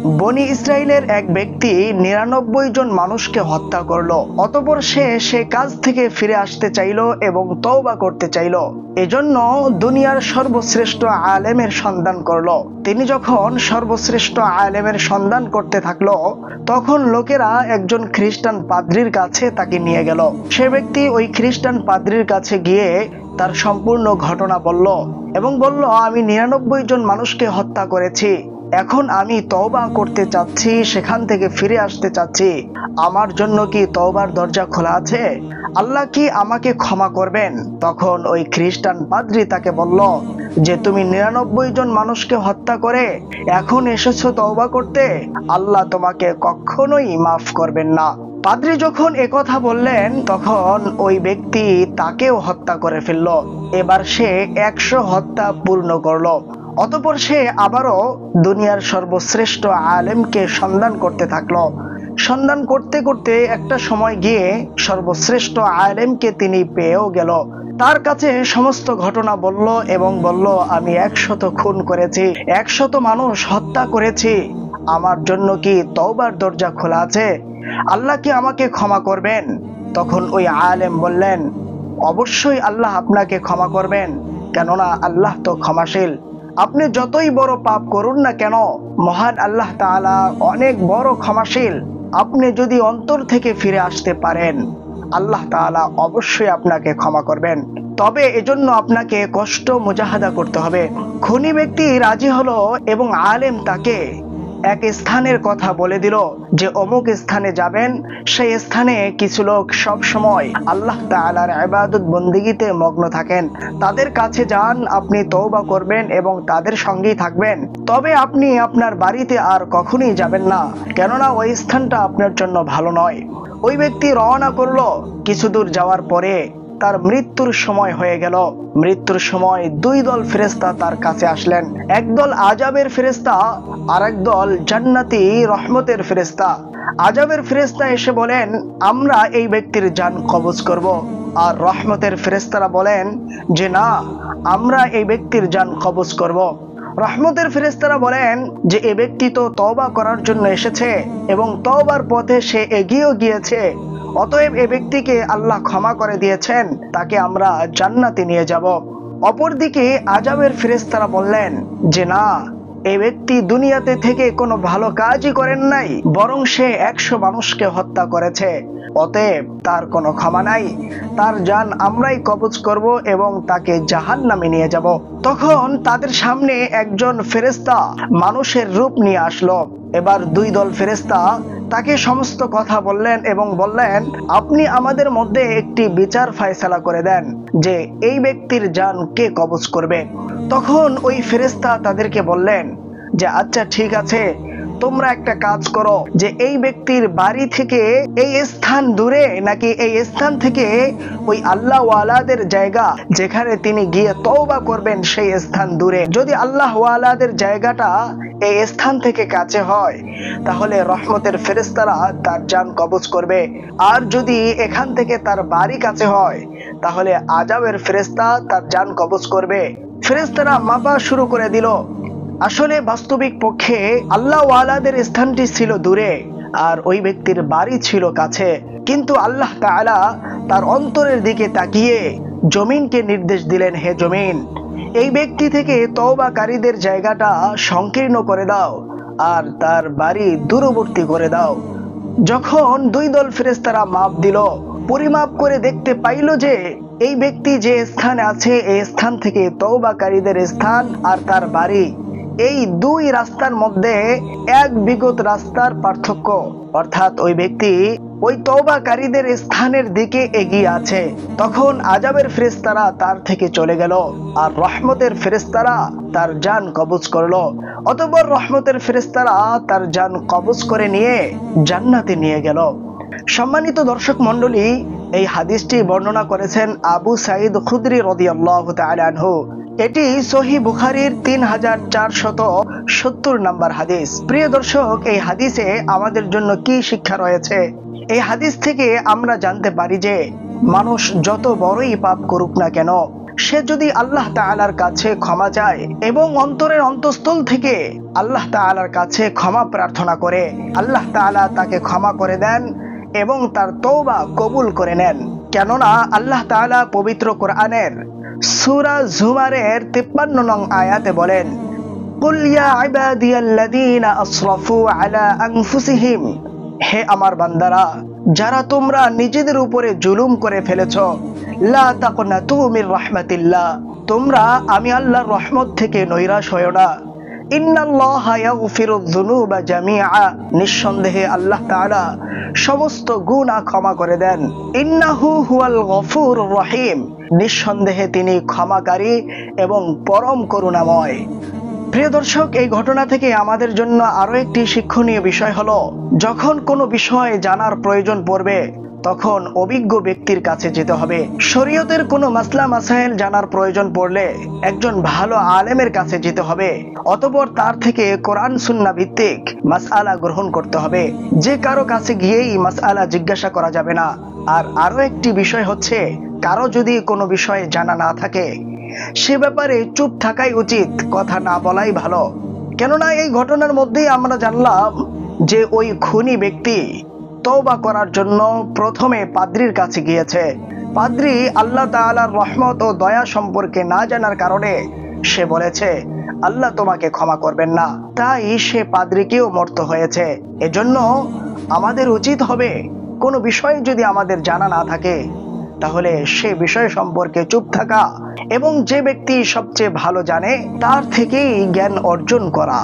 বনি ইসরাইলের এক ব্যক্তি ৯৯ জন মানুষকে হত্যা করলো। অতঃপর সে কাজ থেকে ফিরে আসতে চাইল এবং তওবা করতে চাইল। এজন্য দুনিয়ার সর্বশ্রেষ্ঠ আলেমের সন্ধান করলো। তিনি যখন সর্বশ্রেষ্ঠ আলেমের সন্ধান করতে থাকলো, তখন লোকেরা একজন খ্রিস্টান পাদ্রীর কাছে তাকে নিয়ে গেল। সে ব্যক্তি ওই খ্রিস্টান পাদ্রীর কাছে গিয়ে তার সম্পূর্ণ ঘটনা বলল এবং বলল, আমি ৯৯ জন মানুষকে হত্যা করেছি, এখন আমি তওবা করতে চাচ্ছি, সেখান থেকে ফিরে আসতে চাচ্ছি। আমার জন্য কি তওবার দরজা খোলা আছে? আল্লাহ কি আমাকে ক্ষমা করবেন? তখন ওই খ্রিস্টান পাদ্রী তাকে বলল যে, তুমি ৯৯ জন মানুষকে হত্যা করে এখন এসেছো তওবা করতে, আল্লাহ তোমাকে কখনোই মাফ করবেন না। পাদ্রী যখন একথা বললেন, তখন ওই ব্যক্তি তাকেও হত্যা করে ফেলল। এবার সে ১০০ হত্যা পূর্ণ করলো। অতঃপর সে আবারও দুনিয়ার সর্বশ্রেষ্ঠ আলেমকে সন্ধান করতে থাকলো। সন্ধান করতে করতে একটা সময় গিয়ে সর্বশ্রেষ্ঠ আলেমকে তিনি পেয়েও গেল। তার কাছে সমস্ত ঘটনা বলল এবং বলল, আমি ১০০ খুন করেছি, ১০০ মানুষ হত্যা করেছি, আমার জন্য কি তওবার দরজা খোলা আছে? আল্লাহ কি আমাকে ক্ষমা করবেন? তখন ওই আলেম বললেন, অবশ্যই আল্লাহ আপনাকে ক্ষমা করবেন, কেননা আল্লাহ তো ক্ষমাশীল। আপনি যতই বড় পাপ করুন না কেন, মহান আল্লাহ তাআলা অনেক বড় ক্ষমাশীল। আপনি যদি অন্তর থেকে ফিরে আসতে পারেন, আল্লাহ তাআলা অবশ্যই আপনাকে ক্ষমা করবেন। তবে এজন্য আপনাকে কষ্ট মুজাহাদা করতে হবে। খুনি ব্যক্তি রাজি হলো এবং আলেম তাকে এক স্থানের কথা বলে দিল যে অমুক স্থানে যাবেন। সেই স্থানে কিছু লোক সব সময় আল্লাহ তাআলার ইবাদত বন্দেগীতে মগ্ন থাকেন। তাদের কাছে যান, আপনি তওবা করবেন এবং তাদের সঙ্গেই থাকবেন। তবে আপনি আপনার বাড়িতে আর কখনোই যাবেন না, কেননা ওই স্থানটা আপনার জন্য ভালো নয়। ওই ব্যক্তি রওনা করলো। কিছু দূর যাওয়ার পরে তার মৃত্যুর সময় হয়ে গেল। মৃত্যুর সময় ২ দল ফেরেশতা তার কাছে আসলেন। একদল আযাবের ফেরেশতা আর একদল জান্নাতি রহমতের ফেরেশতা। আযাবের ফেরেশতা এসে বলেন, আমরা এই ব্যক্তির জান কবজ করব। আর রহমতের ফেরেশতারা বলেন যে না, আমরা এই ব্যক্তির জান কবজ করব। রহমতের ফেরেশতারা বলেন যে এই ব্যক্তি তো তওবা করার জন্য এসেছে এবং তওবার পথে সে এগিয়েও গিয়েছে, অতএব এই ব্যক্তিকে আল্লাহ ক্ষমা করে দিয়েছেন, তাকে আমরা জান্নাতে নিয়ে যাব। অপরদিকে আযাবের ফেরেশতারা বললেন যে না, এই ব্যক্তি দুনিয়াতে থেকে কোনো ভালো কাজই করেন নাই, বরং সে ১০০ মানুষকে হত্যা করেছে, অতএব তার কোনো ক্ষমা নাই, তার জান আমরাই কবজ করব এবং তাকে জাহান্নামে নিয়ে যাব। তখন তাদের সামনে একজন ফেরেশতা মানুষের রূপ নিয়ে আসলো। এবার ২ দল ফেরেশতা তাকে সমস্ত কথা বললেন এবং বললেন, আপনি আমাদের মধ্যে একটি বিচার ফয়সালা করে দেন যে এই ব্যক্তির জান কে কবজ করবে। তখন ওই ফেরেশতা তাদেরকে বললেন যে আচ্ছা ঠিক আছে, তোমরা একটা কাজ করো যে এই ব্যক্তির বাড়ি থেকে এই স্থান দূরে নাকি এই স্থান থেকে ওই আল্লাহ ওয়ালাদের জায়গা যেখানে তিনি গিয়ে তওবা করবেন সেই স্থান দূরে। যদি আল্লাহ ওয়ালাদের জায়গাটা এই স্থান থেকে কাছে হয়, তাহলে রহমতের ফেরেশতারা তার জান কবজ করবে, আর যদি এখান থেকে তার বাড়ি কাছে হয়, তাহলে আযাবের ফেরেশতা তার জান কবজ করবে। ফেরেশতারা মাপা শুরু করে দিল। আসলে বাস্তবিক পক্ষে আল্লাহ ওয়ালাদের স্থানটি ছিল দূরে আর ওই ব্যক্তির বাড়ি ছিল কাছে, কিন্তু আল্লাহ তাআলা তার অন্তরের দিকে তাকিয়ে জমিনকে নির্দেশ দিলেন, হে জমিন, এই ব্যক্তি থেকে তওবাকারীদের জায়গাটা সংকীর্ণ করে দাও আর তার বাড়ি দূরবর্তী করে দাও। যখন ২ দল ফেরেশতারা মাপ দিল, পরিমাপ করে দেখতে পাইল যে এই ব্যক্তি যে স্থানে আছে এই স্থান থেকে তওবাকারীদের স্থান আর তার বাড়ি, এই ২ রাস্তার মধ্যে ১ বিগত রাস্তার পার্থক্য, অর্থাৎ ওই ব্যক্তি ওই তওবাকারীদের স্থানের দিকে এগিয়ে আছে। তখন আযাবের ফেরেশতারা তার থেকে চলে গেল আর রহমতের ফেরেশতারা তার জান কবজ করলো। অতঃপর রহমতের ফেরেশতারা তার জান কবজ করে নিয়ে জান্নাতে নিয়ে গেল। সম্মানিত দর্শক মণ্ডলী, এই হাদিসটি বর্ণনা করেছেন আবু সাঈদ খুদরি রাদিয়াল্লাহু তাআলা আনহু। এটি সহিহ বুখারীর ৩৪৭০ নম্বর হাদিস। প্রিয় দর্শক, এই হাদিসে আমাদের জন্য কি শিক্ষা রয়েছে? এই হাদিস থেকে আমরা জানতে পারি যে মানুষ যত বড়ই পাপ করুক না কেন, সে যদি আল্লাহ তাআলার কাছে ক্ষমা চায় এবং অন্তরের অন্তঃস্থল থেকে আল্লাহ তাআলার কাছে ক্ষমা প্রার্থনা করে, আল্লাহ তাআলা তাকে ক্ষমা করে দেন এবং তার তওবা কবুল করে নেন। কেননা আল্লাহ তাআলা পবিত্র কোরআনের সূরা জুমারের 53 নং আয়াতে বলেন, কুল ইয়া ইবাদিয়াল্লাযীনা আসরাফু আলা আনফুসিহিম, হে আমার বান্দারা যারা তোমরা নিজেদের উপরে জুলুম করে ফেলেছো, লা তাকনাতু মির রাহমাতিল্লাহ, তোমরা আমি আল্লাহর রহমত থেকে নৈরাশ হয়ো না। ইন্নাল্লাহা ইয়াগফিরুয যুনুবা জামিআ, নিঃসন্দেহে আল্লাহ তাআলা সমস্ত গুনাহ ক্ষমা করে দেন। ইন্নাহু হুয়াল গফুরুর রহিম, নিঃসন্দেহে তিনি ক্ষমাকারী এবং পরম করুণাময়। প্রিয় দর্শক, এই ঘটনা থেকে আমাদের জন্য আরো একটি শিক্ষণীয় বিষয় হলো, যখন কোনো বিষয় জানার প্রয়োজন পড়বে তখন অভিজ্ঞ ব্যক্তির কাছে যেতে হবে। শরীয়তের কোনো মাসলা মাসাইল জানার প্রয়োজন পড়লে একজন ভালো আলেমের কাছে যেতে হবে, অতঃপর তার থেকে কোরআন সুন্নাহ ভিত্তিক মাসআলা গ্রহণ করতে হবে। যে কারো কাছে গিয়েই মাসআলা জিজ্ঞাসা করা যাবে না। আর আরো একটি বিষয় হচ্ছে, কারো যদি কোনো বিষয়ে জানা না থাকে সে ব্যাপারে চুপ থাকাই উচিত, কথা না বলাই ভালো। কেননা এই ঘটনার মধ্যেই আমরা জানলাম যে ওই খুনি ব্যক্তি তওবা করার জন্য প্রথমে পাদ্রীর কাছে গিয়েছে। পাদ্রী আল্লাহ তাআলার রহমত ও দয়া সম্পর্কে না জানার কারণে সে বলেছে আল্লাহ তোমাকে ক্ষমা করবেন না, তাই সে পাদ্রীকেও মরতে হয়েছে। এজন্য আমাদের উচিত হবে কোনো বিষয় যদি আমাদের জানা না থাকে তাহলে সে বিষয় সম্পর্কে চুপ থাকা এবং যে ব্যক্তি সবচেয়ে ভালো জানে তার থেকেই জ্ঞান অর্জন করা।